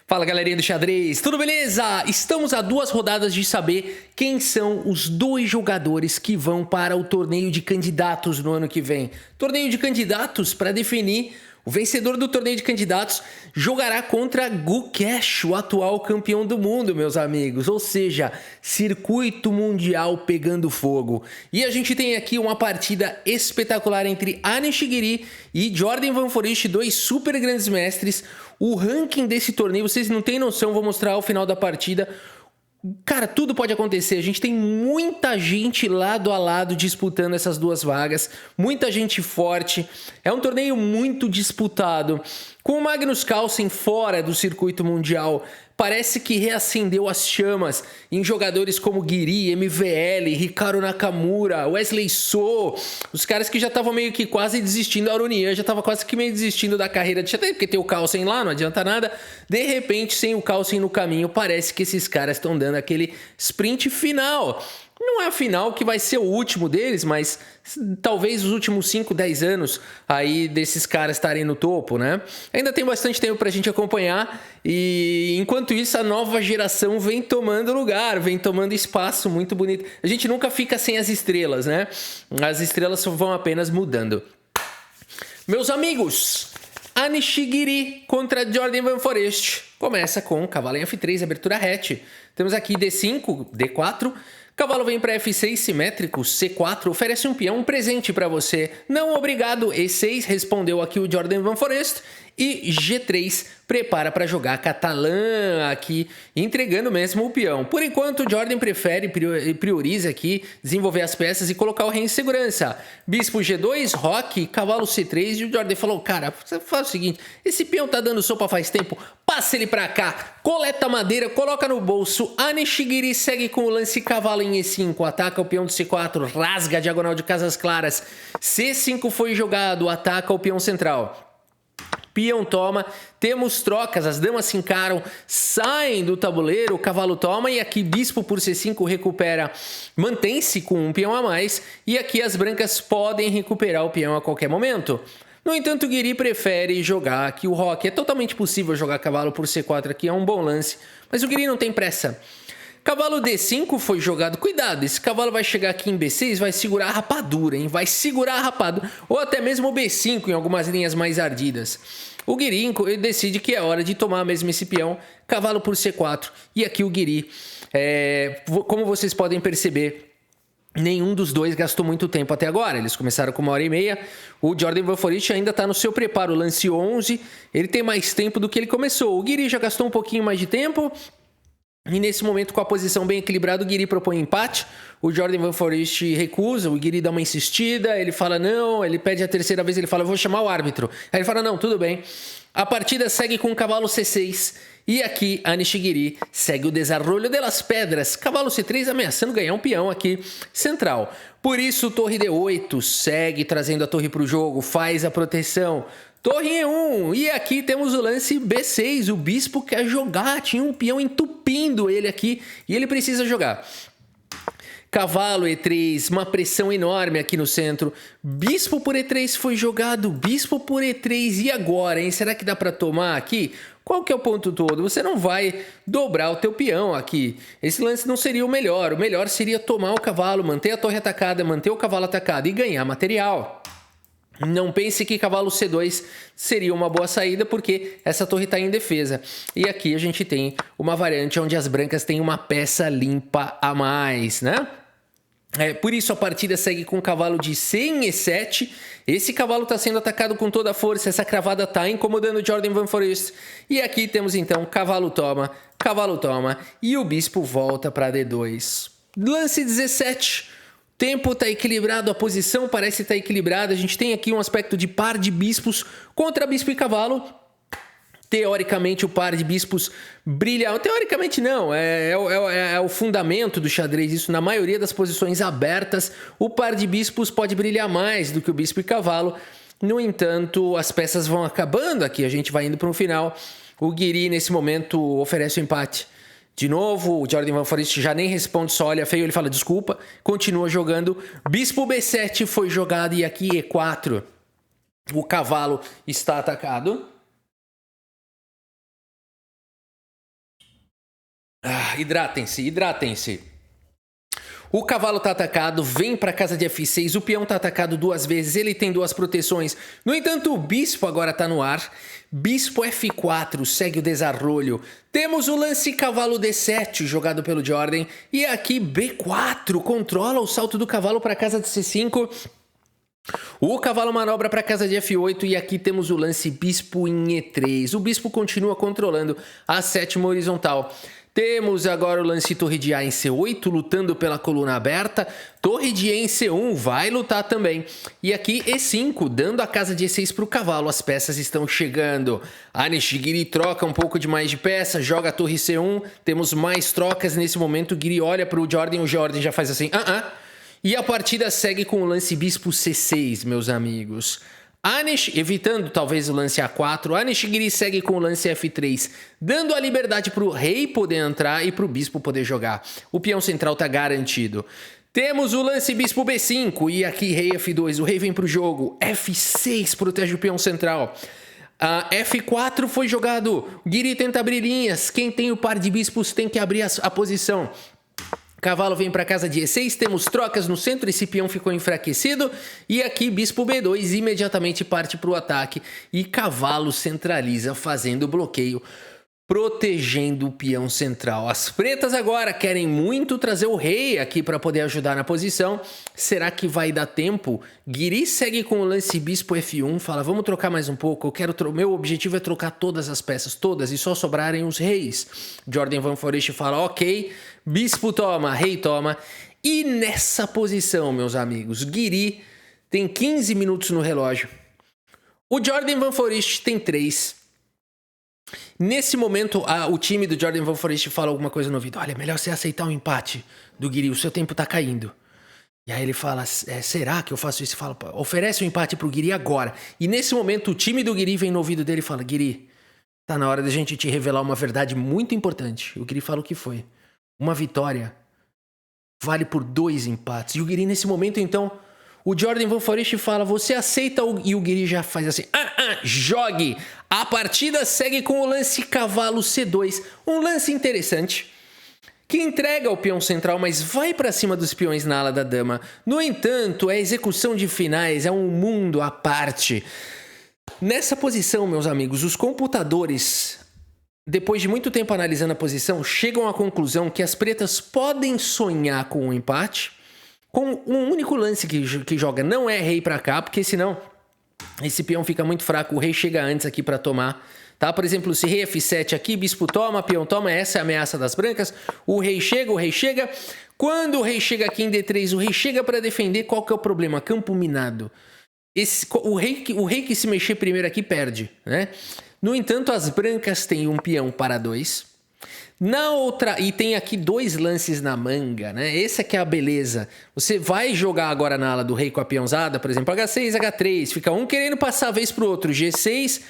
Fala galerinha do xadrez, tudo beleza? Estamos a 2 rodadas de saber quem são os 2 jogadores que vão para o torneio de candidatos no ano que vem. Torneio de candidatos para definir o vencedor do torneio de candidatos jogará contra Gukesh, o atual campeão do mundo, meus amigos. Ou seja, circuito mundial pegando fogo. E a gente tem aqui uma partida espetacular entre Anish Giri e Jordan Van Foreest, 2 super grandes mestres. O ranking desse torneio, vocês não têm noção, vou mostrar ao final da partida. Cara, tudo pode acontecer. A gente tem muita gente lado a lado disputando essas 2 vagas. Muita gente forte. É um torneio muito disputado. Com o Magnus Carlsen fora do circuito mundial, parece que reacendeu as chamas em jogadores como Giri, MVL, Hikaru Nakamura, Wesley So, os caras que já estavam meio que quase desistindo, a Aronian já estava quase que meio desistindo da carreira de xadrez, porque tem o Carlsen lá, não adianta nada. De repente, sem o Carlsen no caminho, parece que esses caras estão dando aquele sprint final. Não é a final que vai ser o último deles, mas talvez os últimos 5, 10 anos aí desses caras estarem no topo, né? Ainda tem bastante tempo pra gente acompanhar e enquanto isso a nova geração vem tomando lugar, vem tomando espaço muito bonito. A gente nunca fica sem as estrelas, né? As estrelas vão apenas mudando. Meus amigos, Anish Giri contra Jordan Van Foreest. Começa com cavalo em F3, abertura hatch. Temos aqui D5, D4... Cavalo vem para F6 simétrico, C4 oferece um peão, um presente para você. Não obrigado, E6 respondeu aqui o Jordan Van Foreest. E G3 prepara para jogar catalã aqui, entregando mesmo o peão. Por enquanto, o Jordan prefere e prioriza aqui desenvolver as peças e colocar o rei em segurança. Bispo G2, roque, cavalo C3 e o Jordan falou, cara, você faz o seguinte, esse peão tá dando sopa faz tempo, passa ele para cá, coleta madeira, coloca no bolso. Anish Giri segue com o lance cavalo em E5, ataca o peão de C4, rasga a diagonal de casas claras. C5 foi jogado, ataca o peão central. Peão toma, temos trocas, as damas se encaram, saem do tabuleiro, o cavalo toma e aqui bispo por C5 recupera, mantém-se com um peão a mais e aqui as brancas podem recuperar o peão a qualquer momento. No entanto, o Giri prefere jogar aqui o roque, é totalmente possível jogar cavalo por C4 aqui, é um bom lance, mas o Giri não tem pressa. Cavalo D5 foi jogado. Cuidado, esse cavalo vai chegar aqui em B6, vai segurar a rapadura, hein? Vai segurar a rapadura. Ou até mesmo o B5 em algumas linhas mais ardidas. O Giri decide que é hora de tomar mesmo esse peão. Cavalo por C4. E aqui o Giri, como vocês podem perceber, nenhum dos dois gastou muito tempo até agora. Eles começaram com 1h30. O Jordan Van Foreest ainda está no seu preparo. Lance 11. Ele tem mais tempo do que ele começou. O Giri já gastou um pouquinho mais de tempo. E nesse momento, com a posição bem equilibrada, o Giri propõe empate. O Jordan Van Foreest recusa, o Giri dá uma insistida, ele fala não, ele pede a terceira vez, ele fala, eu vou chamar o árbitro. Aí ele fala, não, tudo bem. A partida segue com o cavalo C6. E aqui, Anish Giri segue o desarrollo das pedras. Cavalo C3 ameaçando ganhar um peão aqui central. Por isso, torre D8 segue trazendo a torre para o jogo, faz a proteção. Torre E1, e aqui temos o lance B6, o bispo quer jogar, tinha um peão entupindo ele aqui e ele precisa jogar. Cavalo E3, uma pressão enorme aqui no centro. Bispo por E3 foi jogado, bispo por E3, e agora, hein? Será que dá para tomar aqui? Qual que é o ponto todo? Você não vai dobrar o teu peão aqui. Esse lance não seria o melhor seria tomar o cavalo, manter a torre atacada, manter o cavalo atacado e ganhar material. Não pense que cavalo C2 seria uma boa saída, porque essa torre está em defesa. E aqui a gente tem uma variante onde as brancas têm uma peça limpa a mais, né? Por isso a partida segue com o cavalo de C em E7. Esse cavalo está sendo atacado com toda a força. Essa cravada está incomodando o Jordan Van Foreest. E aqui temos então cavalo toma e o bispo volta para D2. Lance 17. O tempo está equilibrado, a posição parece estar equilibrada. A gente tem aqui um aspecto de par de bispos contra bispo e cavalo. Teoricamente, o par de bispos brilha... Teoricamente, não. É o fundamento do xadrez. Isso, na maioria das posições abertas, o par de bispos pode brilhar mais do que o bispo e cavalo. No entanto, as peças vão acabando aqui. A gente vai indo para um final. O Giri, nesse momento, oferece o empate. De novo, o Jordan Van Foreest já nem responde, só olha feio, ele fala desculpa, continua jogando. Bispo B7 foi jogado e aqui E4. O cavalo está atacado. Hidratem-se, hidratem-se. O cavalo tá atacado, vem pra casa de F6, o peão tá atacado 2 vezes, ele tem 2 proteções. No entanto, o bispo agora tá no ar. Bispo F4, segue o desarrolho. Temos o lance cavalo D7, jogado pelo Jordan. E aqui B4, controla o salto do cavalo pra casa de C5. O cavalo manobra para casa de F8 e aqui temos o lance bispo em E3. O bispo continua controlando a 7ª horizontal. Temos agora o lance torre de A em C8, lutando pela coluna aberta. Torre de E em C1 vai lutar também. E aqui E5, dando a casa de E6 para o cavalo. As peças estão chegando. A Nishigiri troca um pouco de mais de peça, joga a torre C1. Temos mais trocas nesse momento. O Giri olha para o Jordan já faz assim... E a partida segue com o lance bispo C6, meus amigos. Evitando talvez o lance A4, a Nishigiri segue com o lance F3, dando a liberdade para o rei poder entrar e para o bispo poder jogar. O peão central está garantido. Temos o lance bispo B5 e aqui rei F2, o rei vem para o jogo. F6 protege o peão central. F4 foi jogado, Giri tenta abrir linhas, quem tem o par de bispos tem que abrir a posição. Cavalo vem para casa de E6, temos trocas no centro, esse peão ficou enfraquecido. E aqui bispo B2 imediatamente parte para o ataque. E cavalo centraliza fazendo bloqueio, protegendo o peão central. As pretas agora querem muito trazer o rei aqui para poder ajudar na posição. Será que vai dar tempo? Giri segue com o lance bispo F1, fala, vamos trocar mais um pouco, meu objetivo é trocar todas as peças, todas, e só sobrarem os reis. Jordan Van Forecht fala, ok, bispo toma, rei toma. E nessa posição, meus amigos, Giri tem 15 minutos no relógio. O Jordan Van Forecht tem 3. Nesse momento, o time do Jordan Van Forecht fala alguma coisa no ouvido. Olha, é melhor você aceitar um empate do Giri, o seu tempo tá caindo. E aí ele fala, será que eu faço isso? Fala, oferece um empate pro Giri agora. E nesse momento, o time do Giri vem no ouvido dele e fala, Giri, tá na hora da gente te revelar uma verdade muito importante. O Giri fala o que foi. Uma vitória vale por 2 empates. E o Giri, nesse momento, então, o Jordan Van Forecht fala, você aceita? E o Giri já faz assim, jogue! A partida segue com o lance cavalo C2, um lance interessante, que entrega o peão central, mas vai para cima dos peões na ala da dama. No entanto, a execução de finais é um mundo à parte. Nessa posição, meus amigos, os computadores, depois de muito tempo analisando a posição, chegam à conclusão que as pretas podem sonhar com um empate, com um único lance que joga não é rei para cá, porque senão esse peão fica muito fraco, o rei chega antes aqui para tomar, tá? Por exemplo, se rei F7 aqui, bispo toma, peão toma, essa é a ameaça das brancas, o rei chega. Quando o rei chega aqui em D3, o rei chega para defender, qual que é o problema? Campo minado. O rei que se mexer primeiro aqui perde, né? No entanto, as brancas têm um peão para 2. Na outra, e tem aqui 2 lances na manga, né? Essa que é a beleza. Você vai jogar agora na ala do rei com a peãozada, por exemplo, H6, H3, fica um querendo passar a vez pro outro, G6,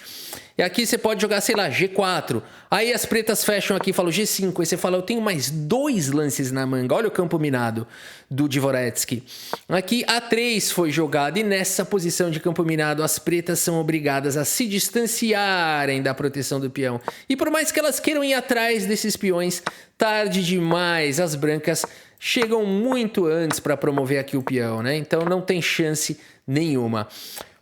e aqui você pode jogar, sei lá, G4. Aí as pretas fecham aqui e falam G5, aí você fala, eu tenho mais 2 lances na manga. Olha o campo minado do Dvoretsky. Aqui A3 foi jogado e nessa posição de campo minado as pretas são obrigadas a se distanciarem da proteção do peão. E por mais que elas queiram ir atrás desses peões, tarde demais, as brancas chegam muito antes para promover aqui o peão, né? Então não tem chance nenhuma.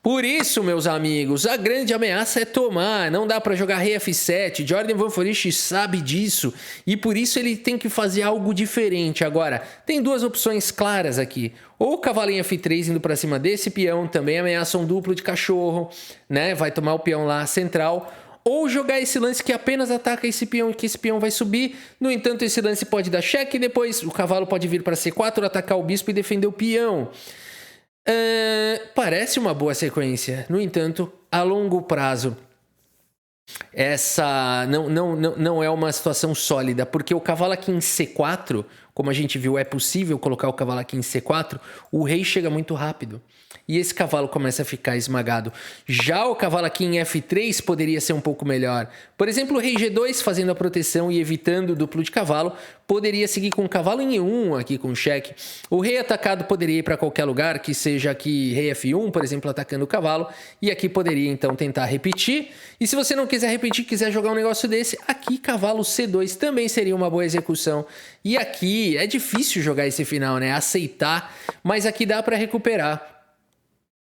Por isso, meus amigos, a grande ameaça é tomar, não dá para jogar rei F7, Jordan Van Forecht sabe disso e por isso ele tem que fazer algo diferente. Agora, tem 2 opções claras aqui, ou cavalinho F3 indo para cima desse peão, também ameaça um duplo de cachorro, né? Vai tomar o peão lá central, ou jogar esse lance que apenas ataca esse peão e que esse peão vai subir. No entanto, esse lance pode dar cheque e depois o cavalo pode vir para C4, atacar o bispo e defender o peão. Parece uma boa sequência. No entanto, a longo prazo, essa não é uma situação sólida, porque o cavalo aqui em C4, como a gente viu, é possível colocar o cavalo aqui em C4, o rei chega muito rápido. E esse cavalo começa a ficar esmagado. Já o cavalo aqui em F3 poderia ser um pouco melhor. Por exemplo, o rei G2 fazendo a proteção e evitando o duplo de cavalo, poderia seguir com o cavalo em E1 aqui com cheque. O rei atacado poderia ir para qualquer lugar, que seja aqui rei F1, por exemplo, atacando o cavalo. E aqui poderia então tentar repetir. E se você não quiser repetir, quiser jogar um negócio desse, aqui cavalo C2 também seria uma boa execução. E aqui é difícil jogar esse final, né? Aceitar, mas aqui dá para recuperar.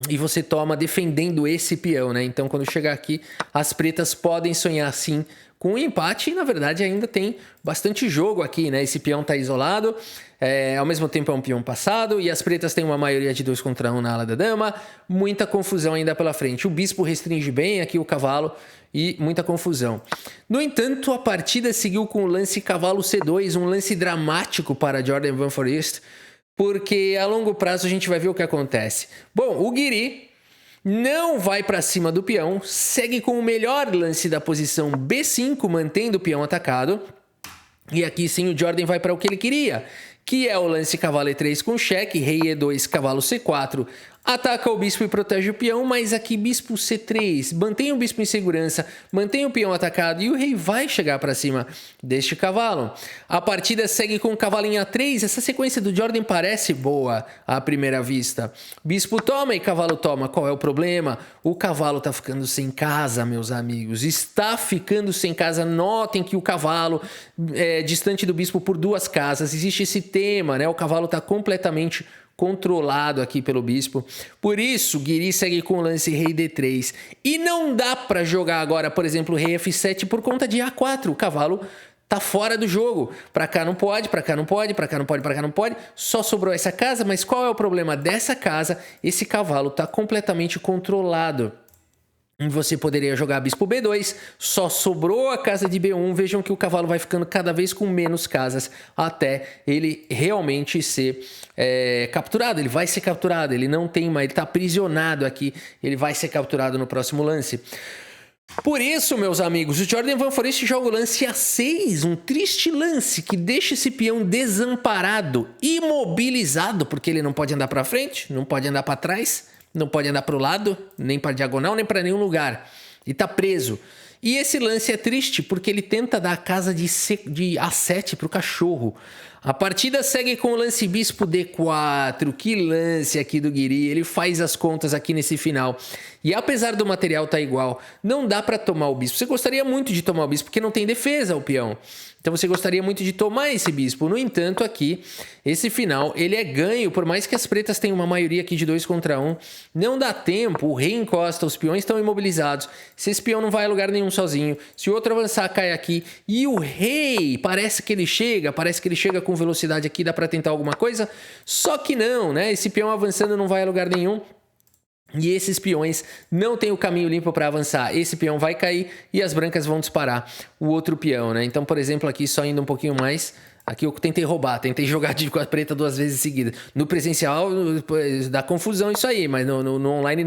E você toma defendendo esse peão, né? Então, quando chegar aqui, as pretas podem sonhar sim com um empate. E, na verdade, ainda tem bastante jogo aqui, né? Esse peão tá isolado. Ao mesmo tempo, é um peão passado. E as pretas têm uma maioria de 2 contra 1 na ala da dama. Muita confusão ainda pela frente. O bispo restringe bem aqui o cavalo. E muita confusão. No entanto, a partida seguiu com o lance cavalo C2. Um lance dramático para Jordan Van Foreest. Porque a longo prazo a gente vai ver o que acontece. Bom, o Guiri não vai para cima do peão, segue com o melhor lance da posição B5, mantendo o peão atacado. E aqui sim o Jordan vai para o que ele queria, que é o lance cavalo E3 com cheque, rei E2, cavalo C4. Ataca o bispo e protege o peão, mas aqui bispo C3, mantém o bispo em segurança, mantém o peão atacado e o rei vai chegar para cima deste cavalo. A partida segue com o cavalo em A3, essa sequência do Jordan parece boa à primeira vista. Bispo toma e cavalo toma, qual é o problema? O cavalo está ficando sem casa, meus amigos, está ficando sem casa. Notem que o cavalo é distante do bispo por 2 casas, existe esse tema, né? O cavalo está completamente controlado aqui pelo bispo. Por isso, Guiri segue com o lance rei D3. E não dá para jogar agora, por exemplo, rei F7 por conta de A4. O cavalo tá fora do jogo. Para cá não pode, para cá não pode, para cá não pode, para cá não pode. Só sobrou essa casa, mas qual é o problema dessa casa? Esse cavalo tá completamente controlado. Você poderia jogar bispo B2, só sobrou a casa de B1. Vejam que o cavalo vai ficando cada vez com menos casas até ele realmente ser capturado. Ele vai ser capturado, ele não tem mais, ele está aprisionado aqui, ele vai ser capturado no próximo lance. Por isso, meus amigos, o Jordan Van Foreest joga o lance A6, um triste lance que deixa esse peão desamparado, imobilizado, porque ele não pode andar para frente, não pode andar para trás, não pode andar para o lado, nem para diagonal, nem para nenhum lugar. E tá preso. E esse lance é triste porque ele tenta dar a casa de A7 para o cachorro. A partida segue com o lance bispo D4. Que lance aqui do Guiri. Ele faz as contas aqui nesse final. E apesar do material estar igual, não dá para tomar o bispo. Você gostaria muito de tomar o bispo porque não tem defesa o peão. Então você gostaria muito de tomar esse bispo. No entanto, aqui, esse final, ele é ganho. Por mais que as pretas tenham uma maioria aqui de 2 contra 1, não dá tempo. O rei encosta, os peões estão imobilizados. Se esse peão não vai a lugar nenhum sozinho, se o outro avançar, cai aqui. E o rei, parece que ele chega com velocidade aqui, dá para tentar alguma coisa. Só que não, né? Esse peão avançando não vai a lugar nenhum. E esses peões não tem o caminho limpo para avançar. Esse peão vai cair e as brancas vão disparar o outro peão, né? Então, por exemplo, aqui só indo um pouquinho mais. Aqui eu tentei roubar, tentei jogar de com a preta 2 vezes seguida. No presencial dá confusão isso aí, mas no online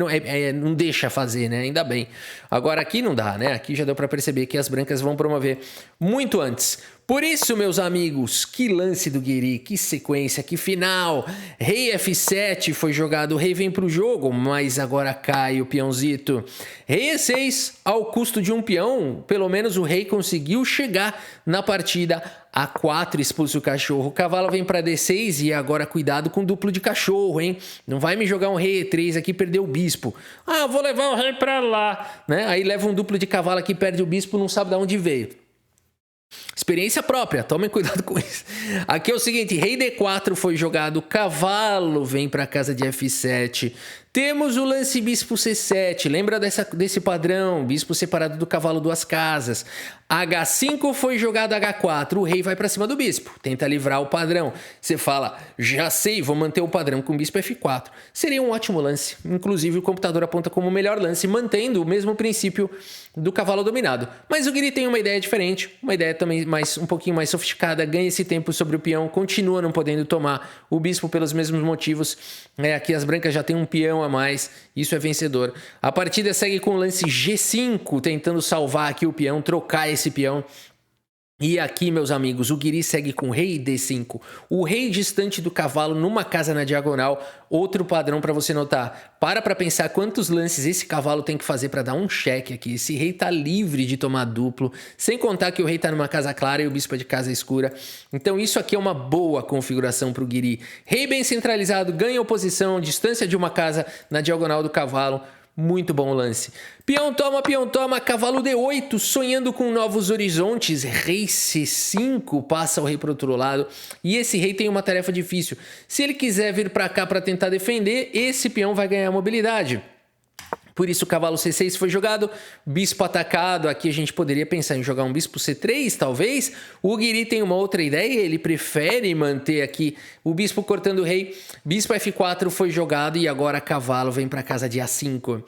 não deixa fazer, né? Ainda bem. Agora aqui não dá, né? Aqui já deu para perceber que as brancas vão promover muito antes. Por isso, meus amigos, que lance do Guiri, que sequência, que final. Rei F7 foi jogado, o rei vem para o jogo, mas agora cai o peãozito. Rei E6, ao custo de um peão, pelo menos o rei conseguiu chegar na partida. A4 expulsa o cachorro, o cavalo vem para D6 e agora cuidado com duplo de cachorro, hein? Não vai me jogar um rei E3 aqui e perder o bispo. Ah, vou levar o rei para lá, né? Aí leva um duplo de cavalo aqui, perde o bispo, não sabe de onde veio. Experiência própria, tomem cuidado com isso. Aqui é o seguinte, rei D4 foi jogado, cavalo vem para casa de F7. Temos o lance bispo C7, lembra desse padrão, bispo separado do cavalo 2 casas. H5 foi jogado H4, o rei vai para cima do bispo, tenta livrar o padrão. Você fala, já sei, vou manter o padrão com bispo F4. Seria um ótimo lance, inclusive o computador aponta como o melhor lance, mantendo o mesmo princípio do cavalo dominado. Mas o Guiri tem uma ideia diferente, uma ideia também um pouquinho mais sofisticada, ganha esse tempo sobre o peão, continua não podendo tomar o bispo pelos mesmos motivos. Aqui as brancas já têm um peão a mais, isso é vencedor. A partida segue com o lance G5, tentando salvar aqui o peão, trocar esse peão. E aqui, meus amigos, o Guiri segue com rei D5. O rei distante do cavalo numa casa na diagonal. Outro padrão para você notar. Para pensar quantos lances esse cavalo tem que fazer para dar um cheque aqui. Esse rei tá livre de tomar duplo. Sem contar que o rei tá numa casa clara e o bispo é de casa escura. Então isso aqui é uma boa configuração para o Guiri. Rei bem centralizado, ganha oposição, distância de uma casa na diagonal do cavalo. Muito bom lance. Peão toma, cavalo D8, sonhando com novos horizontes. Rei C5, passa o rei para o outro lado. E esse rei tem uma tarefa difícil. Se ele quiser vir para cá para tentar defender, esse peão vai ganhar mobilidade. Por isso o cavalo C6 foi jogado, bispo atacado. Aqui a gente poderia pensar em jogar um bispo C3, talvez. O Guiri tem uma outra ideia, ele prefere manter aqui o bispo cortando o rei. Bispo F4 foi jogado e agora cavalo vem para casa de A5.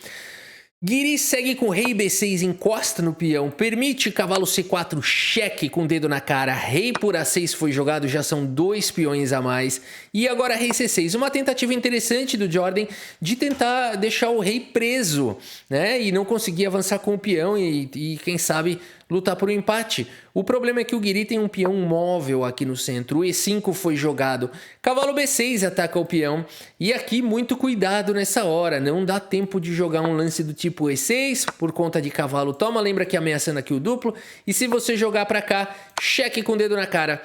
Guiri segue com rei B6, encosta no peão, permite cavalo C4, cheque com o dedo na cara, rei por A6 foi jogado, já são 2 peões a mais. E agora rei C6, uma tentativa interessante do Jordan de tentar deixar o rei preso, né? E não conseguir avançar com o peão e quem sabe lutar por um empate. O problema é que o Guiri tem um peão móvel aqui no centro. O E5 foi jogado. Cavalo B6 ataca o peão. E aqui muito cuidado nessa hora. Não dá tempo de jogar um lance do tipo E6 por conta de cavalo toma. Lembra que ameaçando aqui o duplo. E se você jogar pra cá, cheque com o dedo na cara.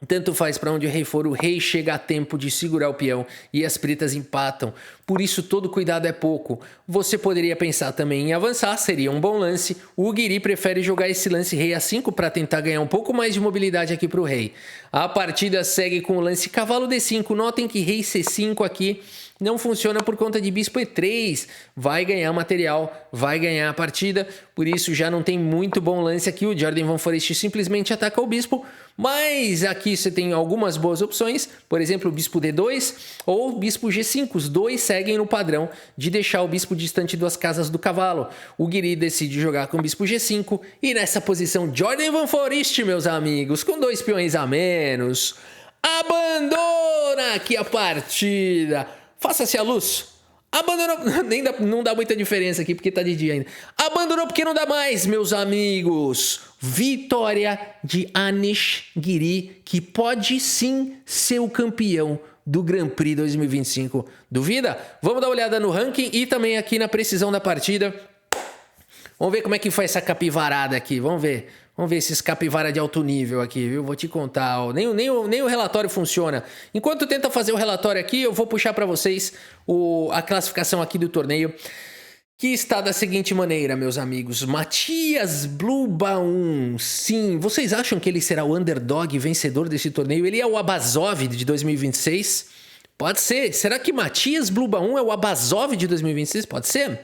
Tanto faz para onde o rei for, o rei chega a tempo de segurar o peão e as pretas empatam. Por isso todo cuidado é pouco. Você poderia pensar também em avançar, seria um bom lance. O Guiri prefere jogar esse lance rei A5 para tentar ganhar um pouco mais de mobilidade aqui para o rei. A partida segue com o lance cavalo D5. Notem que rei C5 aqui não funciona por conta de bispo E3. Vai ganhar material, vai ganhar a partida. Por isso já não tem muito bom lance aqui. O Jordan Van Foreest simplesmente ataca o bispo. Mas aqui você tem algumas boas opções. Por exemplo, o bispo D2 ou o bispo G5. Os dois seguem no padrão de deixar o bispo distante das casas do cavalo. O Guiri decide jogar com o bispo G5. E nessa posição, Jordan Van Foreest, meus amigos, com 2 peões a menos, abandona aqui a partida. Faça-se a luz. Abandonou. Não dá muita diferença aqui porque tá de dia ainda. Abandonou porque não dá mais, meus amigos. Vitória de Anish Giri, que pode sim ser o campeão do Grand Prix 2025. Duvida? Vamos dar uma olhada no ranking e também aqui na precisão da partida. Vamos ver como é que foi essa capivarada aqui. Vamos ver esses capivara de alto nível aqui, viu? Vou te contar, ó. Nem o relatório funciona. Enquanto tenta fazer o relatório aqui, eu vou puxar para vocês a classificação aqui do torneio, que está da seguinte maneira, meus amigos. Matias Blubaum, sim. Vocês acham que ele será o underdog vencedor desse torneio? Ele é o Abazov de 2026? Pode ser. Será que Matias Blubaum é o Abazov de 2026? Pode ser.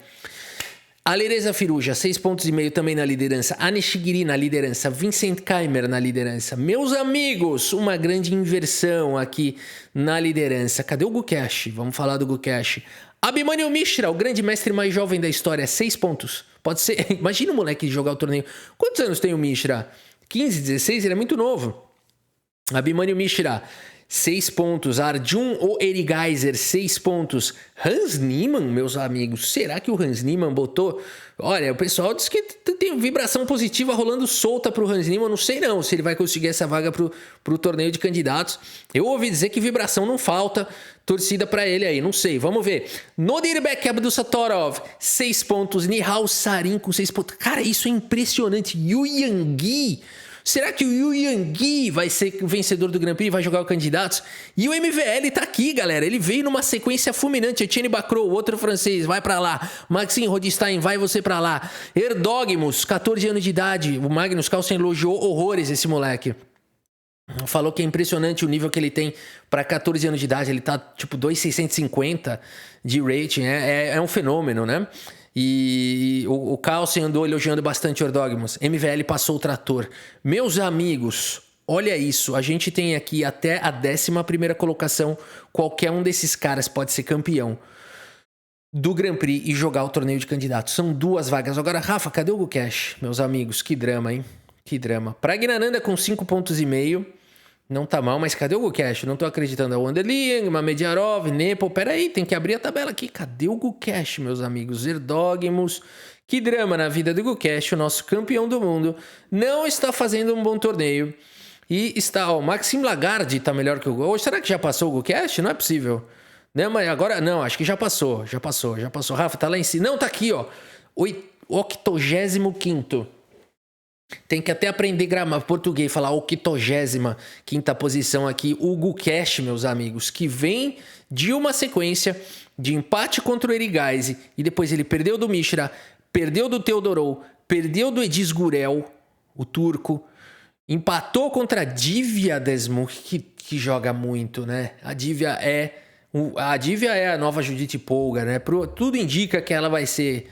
Alireza Firuja, 6,5 pontos também na liderança. Anish Giri na liderança. Vincent Keimer na liderança. Meus amigos, uma grande inversão aqui na liderança. Cadê o Gukesh? Vamos falar do Gukesh. Abhimanyu Mishra, o grande mestre mais jovem da história, 6 pontos. Pode ser. Imagina o moleque jogar o torneio. Quantos anos tem o Mishra? 15, 16? Ele é muito novo. Abhimanyu Mishra, 6 pontos. Arjun Erigaiser, 6 pontos. Hans Niemann, meus amigos. Será que o Hans Niemann botou... Olha, o pessoal diz que tem vibração positiva rolando solta pro Hans Niemann. Não sei não se ele vai conseguir essa vaga pro torneio de candidatos. Eu ouvi dizer que vibração não falta. Torcida pra ele aí, não sei. Vamos ver. Nodirbek Abdusatorov, 6 pontos. Nihal Sarin com 6 pontos. Cara, isso é impressionante. Yu Yangui... Será que o Yu Yangui vai ser o vencedor do Grand Prix e vai jogar o candidatos? E o MVL tá aqui, galera. Ele veio numa sequência fulminante. Etienne Bacrot, outro francês, vai pra lá. Maxime Rodstein, vai você pra lá. Erdogmus, 14 anos de idade. O Magnus Carlsen elogiou horrores esse moleque. Falou que é impressionante o nível que ele tem para 14 anos de idade. Ele tá tipo 2,650 de rating. É um fenômeno, né? E o Carlsen andou elogiando bastante o Erdogmus. MVL passou o trator. Meus amigos, olha isso. A gente tem aqui até a 11ª colocação. Qualquer um desses caras pode ser campeão do Grand Prix e jogar o torneio de candidatos. São 2 vagas. Agora, Rafa, cadê o Gukesh? Meus amigos, que drama, hein? Que drama. Pragnananda com 5,5 pontos. Não tá mal, mas cadê o Gukesh? Não tô acreditando. É o Wanderling, Mamediarov, Nepal. Pera aí, tem que abrir a tabela aqui. Cadê o Gukesh, meus amigos? Erdogmus. Que drama na vida do Gukesh, o nosso campeão do mundo. Não está fazendo um bom torneio. E está, ó, o Maxime Lagarde tá melhor que o... Ou será que já passou o Gukesh? Não é possível. Não, mas agora... Não, acho que já passou. Já passou. Rafa, tá lá em cima. Não, tá aqui, ó. 85º. Tem que até aprender gramática português, falar 85ª posição aqui, o Gukesh, meus amigos, que vem de uma sequência de empate contra o Erigaise e depois ele perdeu do Mishra, perdeu do Teodorou, perdeu do Ediz Gurel, o turco, empatou contra a Divya Desmuk, que joga muito, né? A Divya é a nova Judith Polgar, né? Tudo indica que ela vai ser...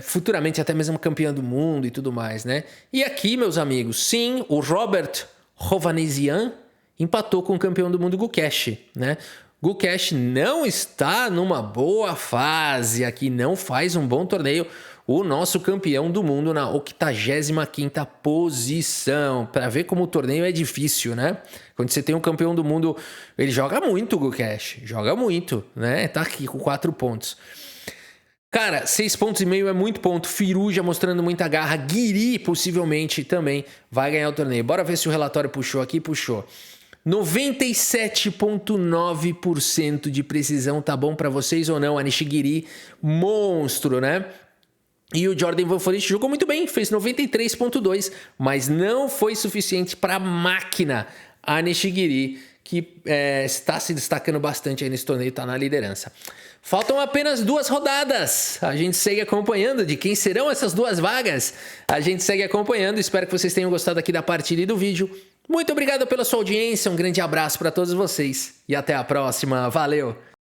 futuramente até mesmo campeã do mundo e tudo mais, né? E aqui, meus amigos, sim, o Robert Hovhannisyan empatou com o campeão do mundo Gukesh, né? Gukesh não está numa boa fase aqui, não faz um bom torneio. O nosso campeão do mundo na 85ª posição. Para ver como o torneio é difícil, né? Quando você tem um campeão do mundo, ele joga muito, o Gukesh. Joga muito, né? Tá aqui com 4 pontos. Cara, 6,5 pontos é muito ponto. Firuja mostrando muita garra. Guiri possivelmente também vai ganhar o torneio. Bora ver se o relatório puxou aqui. Puxou. 97,9% de precisão. Tá bom pra vocês ou não? A Nishigiri, monstro, né? E o Jordan Van Foreest jogou muito bem. Fez 93,2%. Mas não foi suficiente pra máquina. A Nishigiri, que está se destacando bastante aí nesse torneio. Tá na liderança. Faltam apenas 2 rodadas. A gente segue acompanhando de quem serão essas 2 vagas. A gente segue acompanhando. Espero que vocês tenham gostado aqui da partida e do vídeo. Muito obrigado pela sua audiência. Um grande abraço para todos vocês. E até a próxima. Valeu!